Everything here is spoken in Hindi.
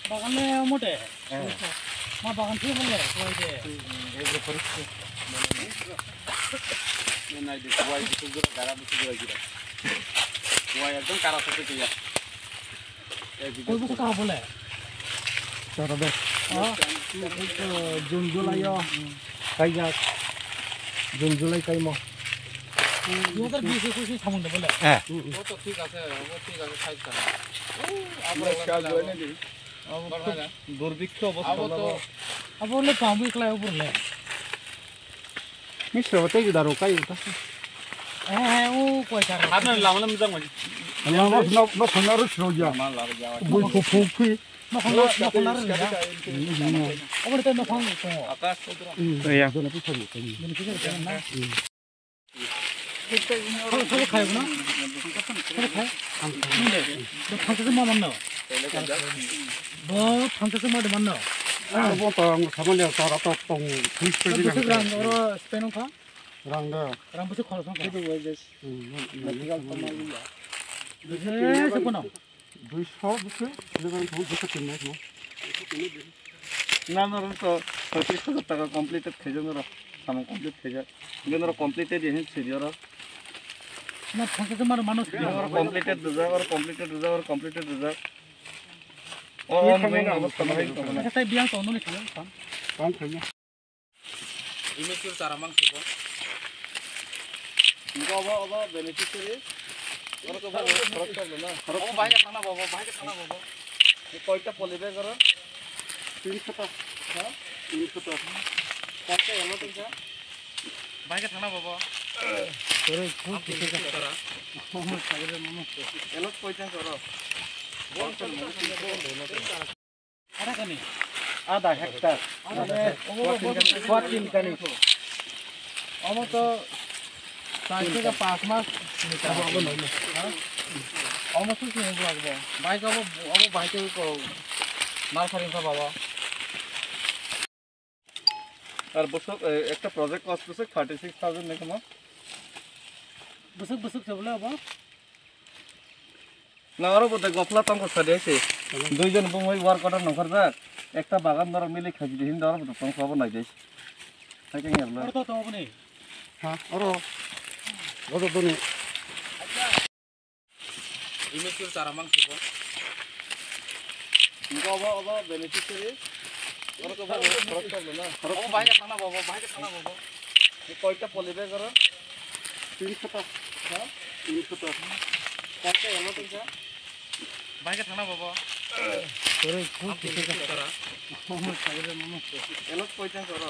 বাগানে মোটে মা বাগান থেকে বলে কই দে এগুলো পরিষ্কার নাই দে কই কিছু করে গাড়া কিছু করে গিরা কই একদম কারা সাথে দিয়া কই বসে কা বলে তারা দে জুন জুলাই কাই যা জুন জুলাই কাই মো 2020 সামনে বলে হ্যাঁ ও তো ঠিক আছে সাইজ করা আমরা কাজ হয় না দি দুর্ভিক্ষ অবস্থা अब बोले पांबी खला ऊपर ले मिश्र होते ही दारो काई होता है वो कोई कर आपने लामला में जाऊंगा ना फनारो छोड़िया मां ला गया वो फूफी ना फनारो ले अब तो ना फंग तो आकाश तो या तो ना पीछे नहीं पीछे ना थोड़ा खाए ना थोड़ा खाए तो फंसे से मार ना बहुत फंसे से मार ना वो तो हम सामने तारा तो तुम ठीक से भी रंग और स्पेनो का रंग से खोल सो के वो जैसे मेडिकल कमाल लिया से कोना 200 से लेकिन बहुत जैसे कितना है ना ना तो 35,000 টাকা কমপ্লিটেড થઈ যাবে না সামনে কমপ্লিট થઈ যায় কিন্তু কমপ্লিটেড এই সিরিয়ার না থাকে তোমার মানুষ কমপ্লিটেড কমপ্লিটেড রিজার্ভ और मैं अवस्था में है ऐसा बियां तो नहीं खेल काम खेलना इमेच्योर चारा मांग सिको इनको अब बेनिफिशियरी और तो फरक कर लेना फरक ओ भाई का खाना बाबा ये कोईटा पॉलीबैग करो 300 हां 300 काटे एलो तुमका भाई का खाना बाबा अरे खूब किसी का करा हम सागरे मामा एलो कोईटा करो आधा हेक्टर अब तो साइकिल का 5 मास बाइक अब बाइक माल खरीद का बाबा और बसक एक प्रोजेक्ट कॉस्ट बसक 36,000 ने कमा बसक से बोले अब नारो बोते गफला तंग सदे से दुइजन बुंगै वार्क अटर नखर जा एकटा बागान दर मिले खजि दिन दर बोते तंग खबर नाइ जाइस थाके हेरला और तो बने हां और गदो दने इमेच्योर चारा मांग सिको इनको अब बेनिफिशियरी और तो फरक कर लेना ओ भाई का खाना बाबा ये कोईटा पॉलीबैग करो 300 हां 300 काटे एलो तुमका भाई का खाना बाबा अरे खूब किसी का करा हम सागरे मामा एलो कोईटा करो